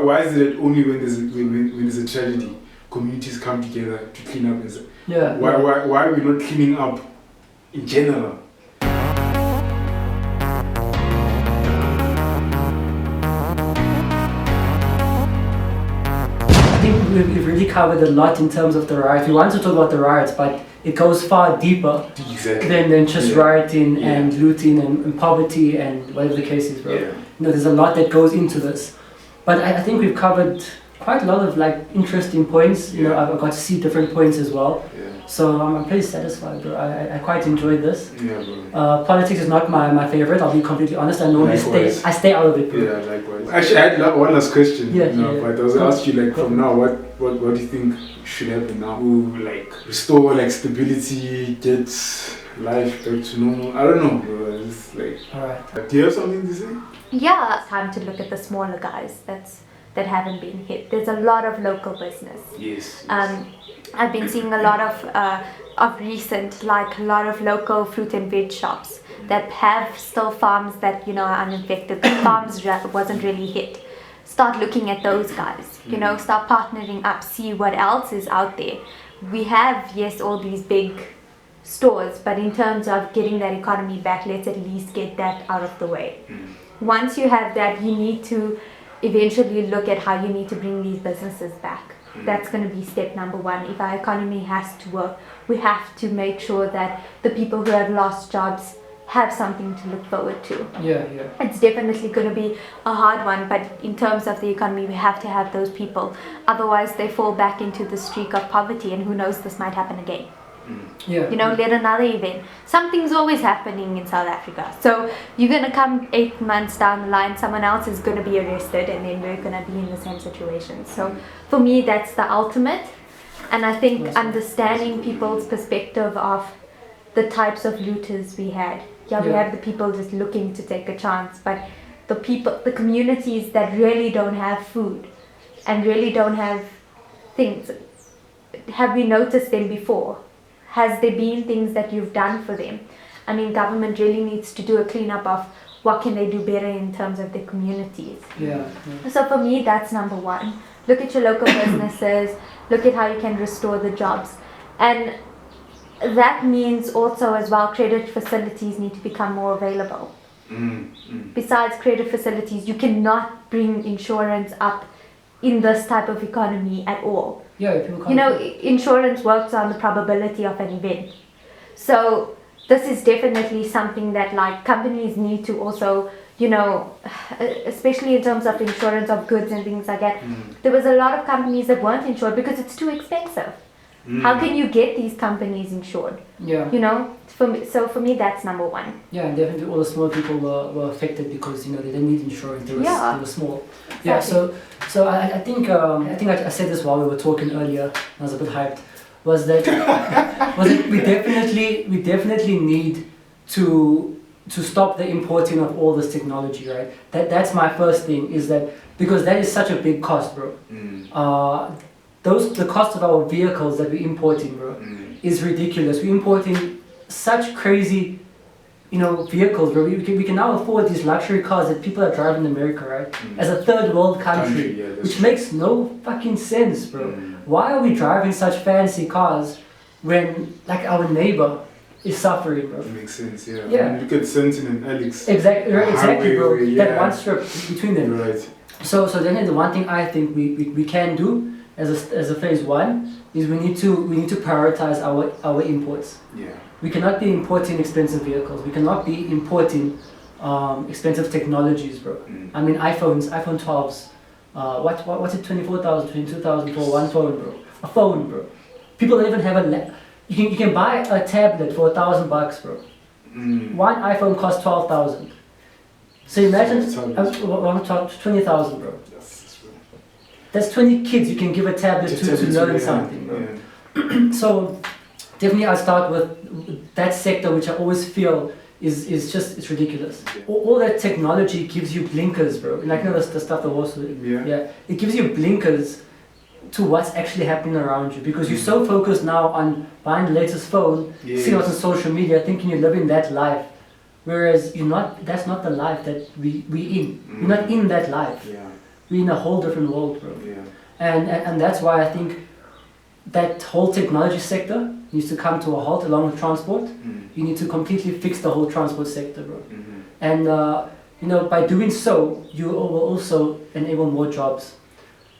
Why is it that only when there's a tragedy, communities come together to clean up? Why are we not cleaning up in general? I think we've really covered a lot in terms of the riots. We want to talk about the riots, but it goes far deeper than just rioting and looting and poverty and whatever the case is, bro. Yeah. You know, there's a lot that goes into this. But I think we've covered quite a lot of like interesting points. You know, I've got to see different points as well. Yeah. So I'm pretty satisfied, bro. I quite enjoyed this. Yeah, bro. Politics is not my favorite, I'll be completely honest. I normally stay out of it, bro. Yeah, likewise. Actually, I had one last question. But I was going to ask you, like, from now, what do you think should happen now to, like, restore, like, stability, get life back to normal? I don't know, bro. It's like... Alright. Do you have something to say? Yeah, it's time to look at the smaller guys that haven't been hit. There's a lot of local business. Yes. I've been seeing a lot of recent, like a lot of local fruit and veg shops that have still farms that, you know, are uninfected. The farms wasn't really hit. Start looking at those guys, you know, start partnering up, see what else is out there. We have, yes, all these big stores, but in terms of getting that economy back, let's at least get that out of the way. Once you have that, you need to eventually look at how you need to bring these businesses back. That's going to be step number one. If our economy has to work, we have to make sure that the people who have lost jobs have something to look forward to. Yeah. It's definitely going to be a hard one, but in terms of the economy, we have to have those people. Otherwise, they fall back into the streak of poverty, and who knows, this might happen again. Yeah. You know, let another event. Something's always happening in South Africa. So you're going to come 8 months down the line, someone else is going to be arrested, and then we're going to be in the same situation. So for me, that's the ultimate. And I think understanding people's perspective of the types of looters we had. We have the people just looking to take a chance, but the communities that really don't have food and really don't have things, have we noticed them before? Has there been things that you've done for them? I mean, government really needs to do a cleanup of what can they do better in terms of their communities. Yeah. So for me, that's number one. Look at your local businesses, look at how you can restore the jobs. And that means also as well, credit facilities need to become more available. Besides credit facilities, you cannot bring insurance up in this type of economy at all. Yeah, people can't. You know, insurance works on the probability of an event. So this is definitely something that like companies need to also, you know, especially in terms of insurance of goods and things like that. There was a lot of companies that weren't insured because it's too expensive. How can you get these companies insured? Yeah. You know, for me that's number one. Yeah, and definitely all the small people were affected because, you know, they didn't need insurance. They were small. Exactly. Yeah. So I think I said this while we were talking earlier. I was a bit hyped. Was that we definitely need to stop the importing of all this technology, right? That's my first thing, is that because that is such a big cost, bro. The cost of our vehicles that we're importing, bro, is ridiculous. We're importing such crazy, you know, vehicles, bro. We can now afford these luxury cars that people are driving in America, right? As a third world country, which makes no fucking sense, bro. Why are we driving such fancy cars when, like, our neighbor is suffering, bro? It makes sense, yeah. I mean, look at Sentin and Alex. Exactly, bro. That one strip between them. Right. So then the one thing I think we can do as a phase one is we need to prioritize our imports. Yeah. We cannot be importing expensive vehicles. We cannot be importing expensive technologies, bro. I mean, iPhone 12s. What's it? 24,000, 22,000 for one phone, bro. A phone, bro. People don't even have a you can buy a tablet for $1,000, bro. One iPhone costs 12,000. So imagine I'm talking 20,000, bro. That's 20 kids you can give a tablet to learn something, bro. Yeah. So definitely I'll start with that sector, which I always feel is just, it's ridiculous. Yeah. All that technology gives you blinkers, bro. Like, you know, the stuff that was, it gives you blinkers to what's actually happening around you, because you're so focused now on buying the latest phone, seeing what's on social media, thinking you're living that life. Whereas you're not. That's not the life that we in. We're not in that life. Yeah. we're in a whole different world, bro. Yeah. And that's why I think that whole technology sector needs to come to a halt along with transport. You need to completely fix the whole transport sector, bro. And by doing so, you will also enable more jobs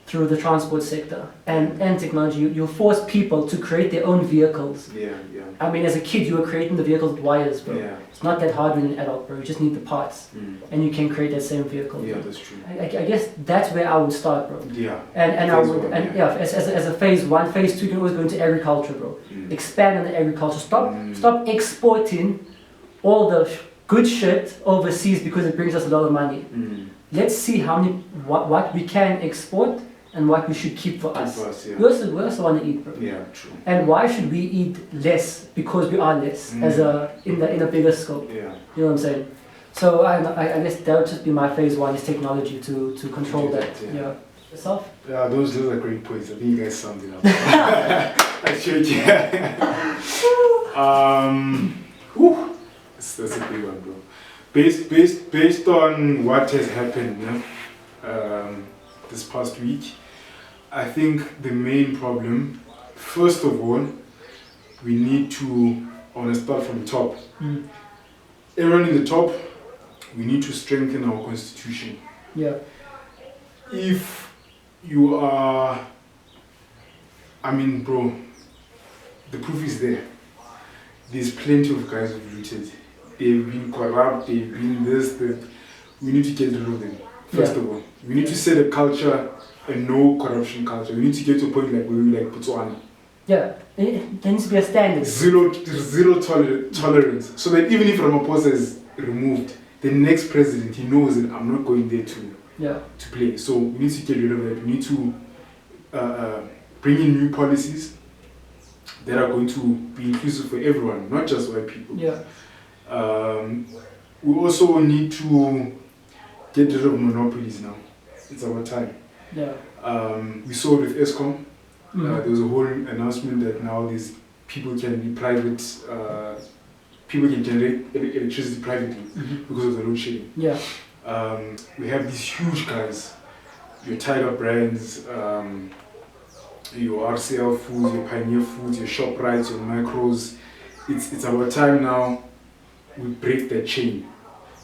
through the transport sector and technology. You force people to create their own vehicles. Yeah. I mean, as a kid, you were creating the vehicles with wires, bro. Yeah. It's not that hard when you're an adult, bro. You just need the parts, and you can create that same vehicle. Yeah, bro. that's true. I guess that's where I would start, bro. Yeah. And I would, as a phase 1, phase 2, you can always go into agriculture, bro. Expand on the agriculture. Stop exporting all the good shit overseas because it brings us a lot of money. Let's see what we can export and what we should keep for us. We also want to eat, bro. Yeah, true. And why should we eat less? Because we are less in a bigger scope. Yeah. You know what I'm saying? So I guess that would just be my phase 1 is technology to control that. Yeah. Yourself? Yeah, those are great points. I think you guys summed it up. I should, yeah. That's a big one, bro. Based on what has happened this past week, I think the main problem, first of all, we need to, I want to start from the top. Everyone in the top, we need to strengthen our constitution. Yeah. If you are, I mean, bro, the proof is there. There's plenty of guys who've looted. They've been corrupt, they've been this, that. We need to get rid of them, first of all. We need to set a culture, a no corruption culture. We need to get to a point like where we like Botswana. Yeah, there needs to be a standard. Zero tolerance. So that even if Ramaphosa is removed, the next president, he knows that I'm not going there to play. So we need to get rid of that. We need to bring in new policies that are going to be inclusive for everyone, not just white people. Yeah. We also need to get rid of monopolies now. It's our time. Yeah. We saw it with ESCOM. There was a whole announcement that now these people can be private, people can generate electricity privately because of the load shedding. Yeah. We have these huge guys, your Tiger Brands, your RCL Foods, your Pioneer Foods, your ShopRite, your Micros. It's our time now. We break that chain.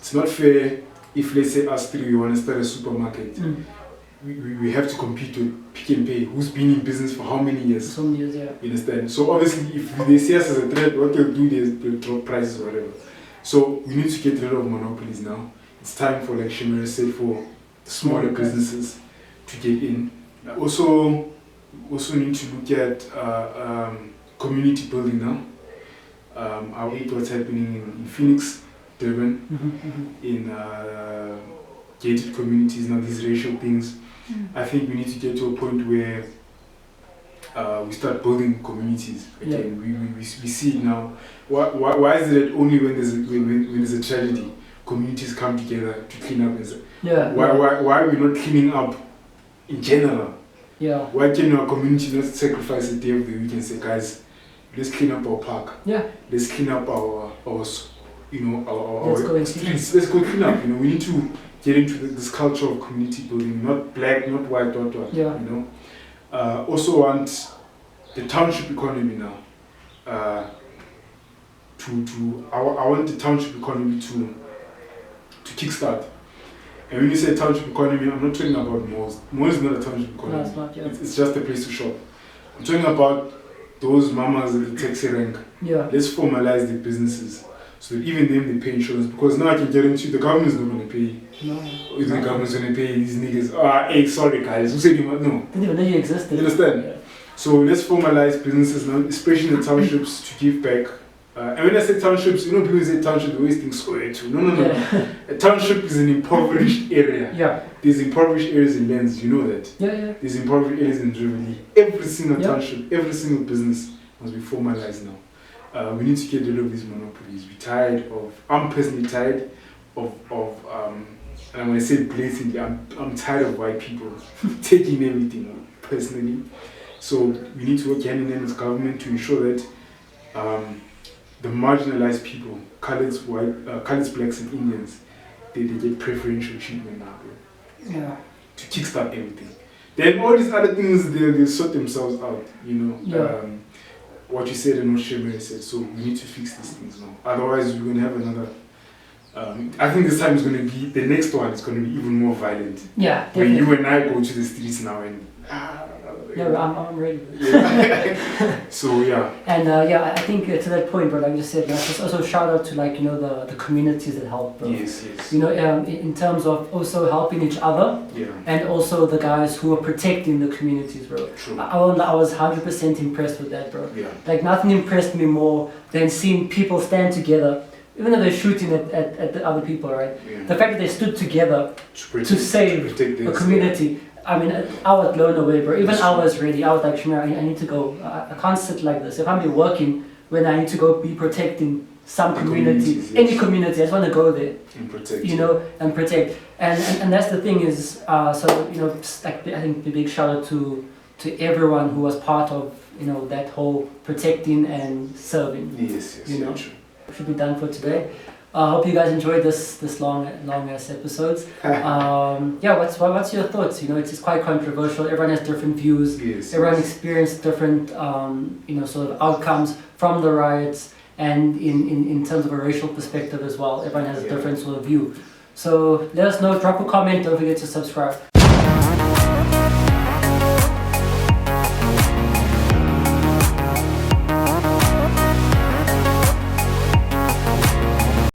It's not fair if, let's say, us three, we want to start a supermarket. We have to compete with Pick n Pay, who's been in business for how many years? So many years, yeah. You understand? So obviously, if they see us as a threat, what they'll do is they'll drop prices or whatever. So we need to get rid of monopolies now. It's time for, like Shimera said, for smaller businesses to get in. Also need to look at community building now. I hate what's happening in Phoenix, Durban, in gated communities now, these racial things. I think we need to get to a point where we start building communities again. We see it now. Why is it that only when there's a tragedy, communities come together to clean up? Why are we not cleaning up in general? Yeah. Why can our community not sacrifice a day of the week and say, guys, let's clean up our park. Yeah. Let's clean up our streets. Let's go clean up. We need to get into this culture of community building, not black, not white, Yeah. Also want the township economy now. I want the township economy to kickstart. And when you say township economy, I'm not talking about malls. Malls is not a township economy. No, it's not, yeah. It's just a place to shop. I'm talking about those mamas at the taxi rank. Yeah. Let's formalize the businesses so that even them they pay insurance, because now I can guarantee the government is not going to pay. No. Or the government's going to pay these niggas. Hey, sorry guys, who said you might know? Didn't even know you existed. You understand? Yeah. So let's formalize businesses now, especially in the townships, to give back. And when I say townships, people say township, they always think square too. No. Yeah. A township is an impoverished area. Yeah. There's impoverished areas in Lens, you know that. Yeah. There's impoverished areas in Drively. Every single township, every single business must be formalized now. We need to get rid of these monopolies. I'm personally tired of and when I say blatantly, I'm tired of white people taking everything personally. So we need to work hand in hand with government to ensure that the marginalized people, colours, blacks and Indians, they get preferential treatment now. Yeah. to kickstart everything. Then all these other things, they sort themselves out, you know. Yeah. What you said and what Shemere said, so we need to fix these things now. Otherwise, we're going to have another. I think this time is going to be, the next one is going to be even more violent. Yeah, when definitely. you and I go to the streets now and. Yeah, I'm ready. Yeah. So yeah. And I think to that point, bro, like you said, just also shout out to like, you know, the communities that help, bro. Yes. You know, in terms of also helping each other. Yeah. And also the guys who are protecting the communities, bro. True. I was 100% impressed with that, bro. Yeah. Like nothing impressed me more than seeing people stand together, even though they're shooting at the other people, right? Yeah. The fact that they stood together to save a community. Yeah. I mean, I was blown away, bro. Even I was ready. I was like, Shemere, I need to go. I can't sit like this. If I'm be working, when I need to go be protecting some community, any community, I just want to go there. And protect. You know, and protect. And that's the thing is, so, you know, like, I think the big shout out to everyone who was part of, you know, that whole protecting and serving. Yes, you know, true. Should be done for today. I hope you guys enjoyed this long ass episodes. What's your thoughts? You know, it's quite controversial. Everyone has different views. Yes, everyone experienced different you know, sort of outcomes from the riots, and in terms of a racial perspective as well. Everyone has a different sort of view. So let us know. Drop a comment. Don't forget to subscribe.